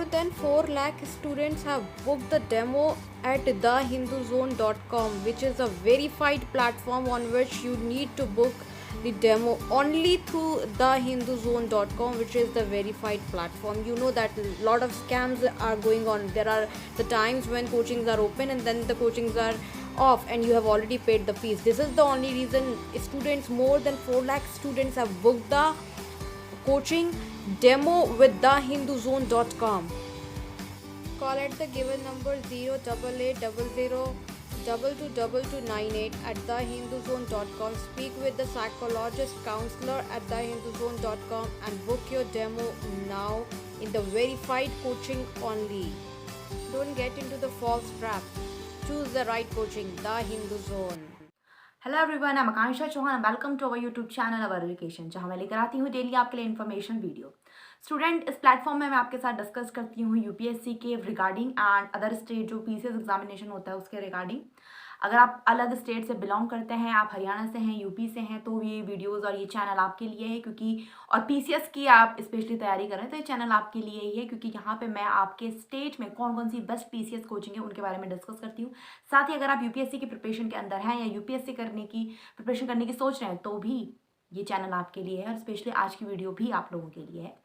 More than 4 lakh students have booked the demo at thehinduzone.com, which is a verified platform on which you need to book the demo only through thehinduzone.com, which is the verified platform. You know that a lot of scams are going on. There are the times when coachings are open and then the coachings are off and you have already paid the fees. This is the only reason students, more than 4 lakh students, have booked the coaching demo with thehinduzone.com. Call at the given number 08800222298 at thehinduzone.com. Speak with the psychologist counselor at thehinduzone.com and book your demo now in the verified coaching only. Don't get into the false trap. Choose the right coaching, The Hindu Zone. Hello everyone, I'm Akanksha Chauhan. Welcome to our YouTube channel our education, जहां मैं लेकर आती हूँ daily आपके लिए information video. Student, इस platform में मैं आपके साथ डिस्कस करती हूँ यूपीएससी के रिगार्डिंग एंड अदर स्टेट जो पीसीएस एग्जामिनेशन होता है उसके रिगार्डिंग. अगर आप अलग स्टेट से बिलोंग करते हैं, आप हरियाणा से हैं, यूपी से हैं, तो ये वीडियोस और ये चैनल आपके लिए है. क्योंकि और पीसीएस की आप स्पेशली तैयारी कर रहे हैं तो ये चैनल आपके लिए ही है, क्योंकि यहाँ पे मैं आपके स्टेट में कौन कौन सी बेस्ट पीसीएस कोचिंग है उनके बारे में डिस्कस करती हूँ. साथ ही अगर आप यूपीएससी की प्रिपरेशन के अंदर हैं या यूपीएससी प्रिपरेशन करने की सोच रहे हैं तो भी ये चैनल आपके लिए है. और स्पेशली आज की वीडियो भी आप लोगों के लिए है,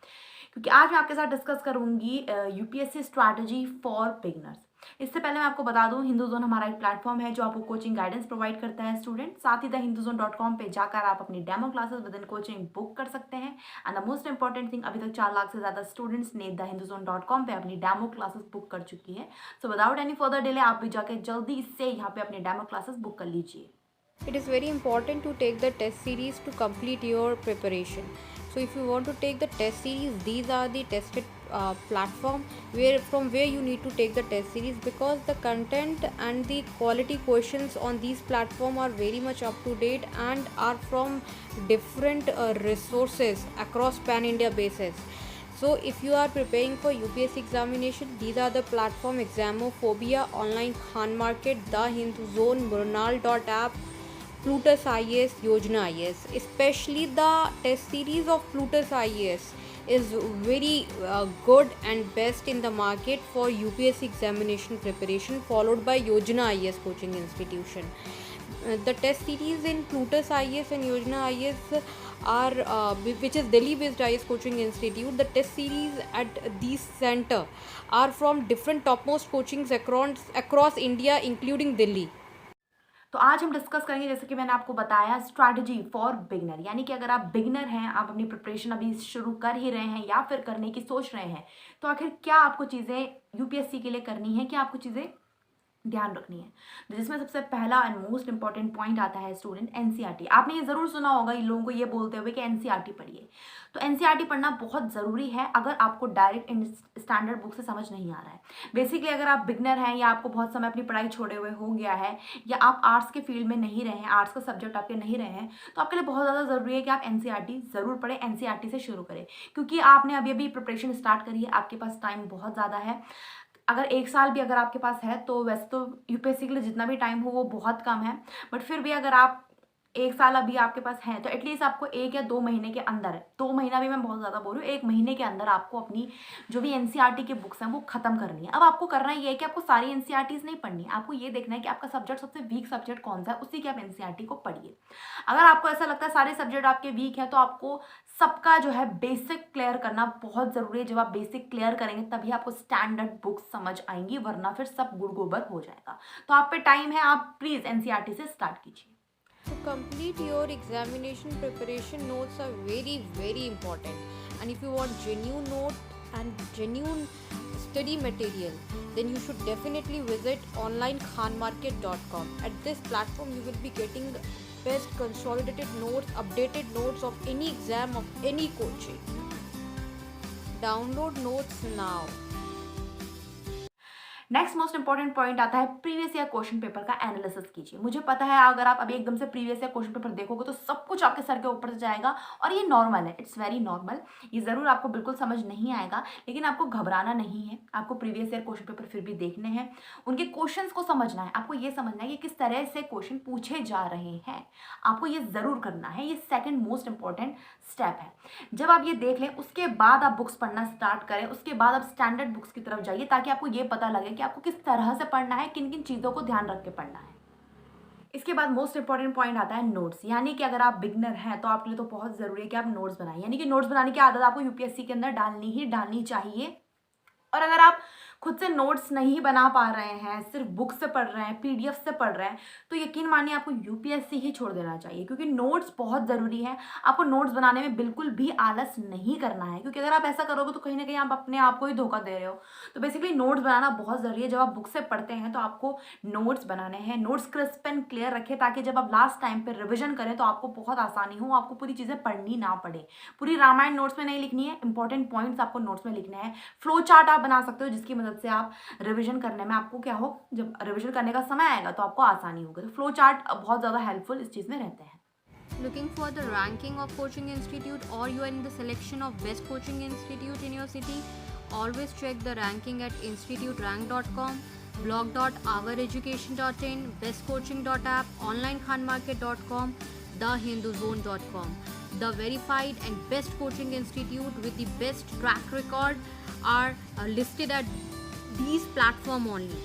क्योंकि आज मैं आपके साथ डिस्कस करूंगी यूपीएससी स्ट्रैटेजी फॉर बिगनर्स. इससे पहले मैं आपको बता दूं, हिंदू जोन हमारा एक प्लेटफॉर्म है जो आपको कोचिंग गाइडेंस प्रोवाइड करता है स्टूडेंट. साथ ही thehinduzone.com पे जाकर आप अपनी demo classes with in coaching book कर सकते हैं. And the most important thing, अभी तक 4 लाख से ज़्यादा स्टूडेंट्स ने thehinduzone.com पे अपनी डेमो क्लासेस बुक कर चुकी है. So without any further delay आप भी जाकर जल्दी से यहाँ पे अपनी डेमो क्लासेस बुक कर लीजिए. It is very important to take the test series to complete your preparation. So if you want to take the test series, these are the tested platform from where you need to take the test series, because the content and the quality questions on these platform are very much up to date and are from different resources across pan India basis. So if you are preparing for UPSC examination, these are the platform: Examophobia, Online Khan Market, The Hindu Zone, Murnal.app, Plutus IAS, Yojana IAS. Especially the test series of Plutus IAS is very good and best in the market for UPSC examination preparation, followed by Yojana IAS coaching institution. The test series in Plutus IAS and Yojana IAS are which is Delhi based IAS coaching institute. The test series at these center are from different topmost coachings across India, including Delhi. तो आज हम discuss करेंगे, जैसे कि मैंने आपको बताया, strategy for beginner. यानी कि अगर आप बिगनर हैं, आप अपनी प्रिपरेशन अभी शुरू कर ही रहे हैं या फिर करने की सोच रहे हैं, तो आखिर क्या आपको चीज़ें यूपीएससी के लिए करनी है, क्या आपको चीज़ें ध्यान रखनी है. जिसमें सबसे पहला एंड मोस्ट इंपॉर्टेंट पॉइंट आता है स्टूडेंट, एनसीईआरटी. आपने ये जरूर सुना होगा इन लोगों को ये बोलते हुए कि एनसीईआरटी पढ़िए. तो एनसीईआरटी पढ़ना बहुत ज़रूरी है अगर आपको डायरेक्ट स्टैंडर्ड बुक से समझ नहीं आ रहा है. बेसिकली अगर आप बिगनर हैं या आपको बहुत समय अपनी पढ़ाई छोड़े हुए हो गया है, या आप आर्ट्स के फील्ड में नहीं रहे हैं, आर्ट्स का सब्जेक्ट आपके नहीं रहे हैं, तो आपके लिए बहुत ज़्यादा ज़रूरी है कि आप एनसीईआरटी ज़रूर पढ़ें. एनसीईआरटी से शुरू करें, क्योंकि आपने अभी अभी प्रिपरेशन स्टार्ट करी है, आपके पास टाइम बहुत ज़्यादा है. अगर 1 साल भी अगर आपके पास है तो वैसे तो यूपीएससी के लिए जितना भी टाइम हो वो बहुत कम है, बट फिर भी अगर आप 1 साल अभी आपके पास है तो एटलीस्ट आपको 1 या 2 महीने के अंदर, 2 महीना भी मैं बहुत ज़्यादा बोल रही हूँ, 1 महीने के अंदर आपको अपनी जो भी एनसीईआरटी की बुक्स हैं वो खत्म करनी है. अब आपको करना ये है कि आपको सारी एनसीईआरटीज नहीं पढ़नी है, आपको ये देखना है कि आपका सब्जेक्ट सबसे वीक सब्जेक्ट कौन सा है, उसी की आप एनसीईआरटी को पढ़िए. अगर आपको ऐसा लगता है सारे सब्जेक्ट आपके वीक है, तो आपको सबका जो है बेसिक क्लियर करना बहुत ज़रूरी है. जब आप बेसिक क्लियर करेंगे तभी आपको स्टैंडर्ड बुक्स समझ आएंगी, वरना फिर सब गुड़ गोबर हो जाएगा. तो आप पे टाइम है, आप प्लीज़ एनसीईआरटी से स्टार्ट कीजिए. To complete your examination preparation, notes are very important, and if you want genuine note and genuine study material, then you should definitely visit onlinekhanmarket.com. At this platform you will be getting best consolidated notes, updated notes of any exam of any coaching. Download notes now. Next most important point आता है previous year question paper का analysis कीजिए। मुझे पता है अगर आप अभी एकदम से प्रीवियस ईयर क्वेश्चन पेपर देखोगे तो सब कुछ आपके सर के ऊपर से जाएगा, और ये नॉर्मल है, इट्स वेरी नॉर्मल। ये ज़रूर आपको बिल्कुल समझ नहीं आएगा, लेकिन आपको घबराना नहीं है। आपको प्रीवियस ईयर क्वेश्चन पेपर फिर भी देखने हैं, उनके क्वेश्चंस को समझना है, आपको ये समझना है कि किस तरह से क्वेश्चन पूछे जा रहे हैं। आपको ये ज़रूर करना है, ये सेकेंड मोस्ट इंपॉर्टेंट स्टेप है। जब आप ये देख लें उसके बाद आप बुक्स पढ़ना स्टार्ट करें, उसके बाद आप स्टैंडर्ड बुक्स की तरफ जाइए, ताकि आपको ये पता लगे कि आपको किस तरह से पढ़ना है, किन किन चीज़ों को ध्यान रख के पढ़ना है। इसके बाद मोस्ट इंपॉर्टेंट पॉइंट आता है नोट्स। यानी कि अगर आप बिगनर हैं तो आपके लिए तो बहुत ज़रूरी है कि आप नोट्स बनाएं। यानी कि नोट्स बनाने की आदत आपको यूपीएससी के अंदर डालनी ही डालनी चाहिए। और अगर आप खुद से नोट्स नहीं बना पा रहे हैं, सिर्फ बुक से पढ़ रहे हैं, पीडीएफ से पढ़ रहे हैं, तो यकीन मानिए आपको यूपीएससी ही छोड़ देना चाहिए, क्योंकि नोट्स बहुत ज़रूरी है। आपको नोट्स बनाने में बिल्कुल भी आलस नहीं करना है, क्योंकि अगर आप ऐसा करोगे तो कहीं ना कहीं आप अपने आप को ही धोखा दे रहे हो। तो बेसिकली नोट्स बनाना बहुत ज़रूरी है। जब आप बुक से पढ़ते हैं तो आपको नोट्स बनाने हैं, नोट्स क्रिस्प एंड क्लियर रखें, ताकि जब आप लास्ट टाइम पर रिविजन करें तो आपको बहुत आसानी हो, आपको पूरी चीज़ें पढ़नी ना पड़े। पूरी रामायण नोट्स में नहीं लिखनी है, इंपॉर्टेंट पॉइंट्स आपको नोट्स में लिखने हैं। फ्लो चार्ट आप बना सकते हो, जिसकी मदद से आप रिवीजन करने में आपको क्या हो, जब रिवीजन करने का समय आएगा तो आपको आसानी होगी। तो फ्लो चार्ट बहुत ज़्यादा हेल्पफुल इस चीज़ में रहते हैं। Looking for the ranking of coaching institute, or you are in the selection of best coaching institute in your city? Always check the ranking at instituterank.com, blog.oureducation.in, bestcoaching.app, onlinekhanmarket.com, thehinduzone.com. The verified and best coaching institute with the best track record are listed at these platform only.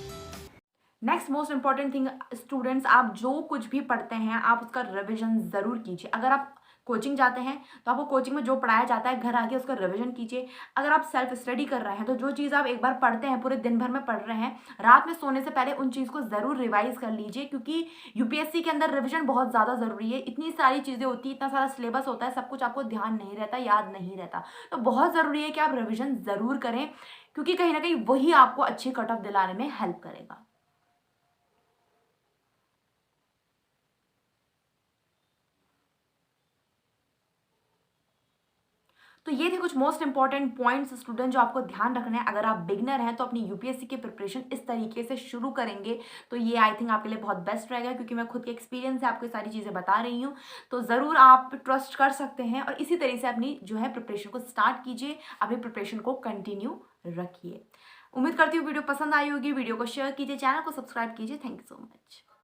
Next most important thing students, आप जो कुछ भी पढ़ते हैं आप उसका revision ज़रूर कीजिए। अगर आप कोचिंग जाते हैं तो आपको कोचिंग में जो पढ़ाया जाता है घर आके उसका रिवीजन कीजिए। अगर आप सेल्फ स्टडी कर रहे हैं तो जो चीज़ आप एक बार पढ़ते हैं, पूरे दिन भर में पढ़ रहे हैं, रात में सोने से पहले उन चीज़ को ज़रूर रिवाइज कर लीजिए, क्योंकि यूपीएससी के अंदर रिवीजन बहुत ज़्यादा ज़रूरी है। इतनी सारी चीज़ें होती है, इतना सारा सिलेबस होता है, सब कुछ आपको ध्यान नहीं रहता, याद नहीं रहता। तो बहुत ज़रूरी है कि आप रिविजन ज़रूर करें, क्योंकि कहीं ना कहीं वही आपको अच्छी कट ऑफ दिलाने में हेल्प करेगा। तो ये थे कुछ मोस्ट इंपॉर्टेंट पॉइंट्स स्टूडेंट जो आपको ध्यान रखना है। अगर आप बिगनर हैं तो अपनी यूपीएससी की प्रिपरेशन इस तरीके से शुरू करेंगे तो ये आई थिंक आपके लिए बहुत बेस्ट रहेगा, क्योंकि मैं खुद के एक्सपीरियंस से आपको सारी चीज़ें बता रही हूँ। तो ज़रूर आप ट्रस्ट कर सकते हैं और इसी तरीके से अपनी जो है प्रिपरेशन को स्टार्ट कीजिए, अपनी प्रिपरेशन को कंटिन्यू रखिए। उम्मीद करती हूँ वीडियो पसंद आई होगी। वीडियो को शेयर कीजिए, चैनल को सब्सक्राइब कीजिए। Thank you so much.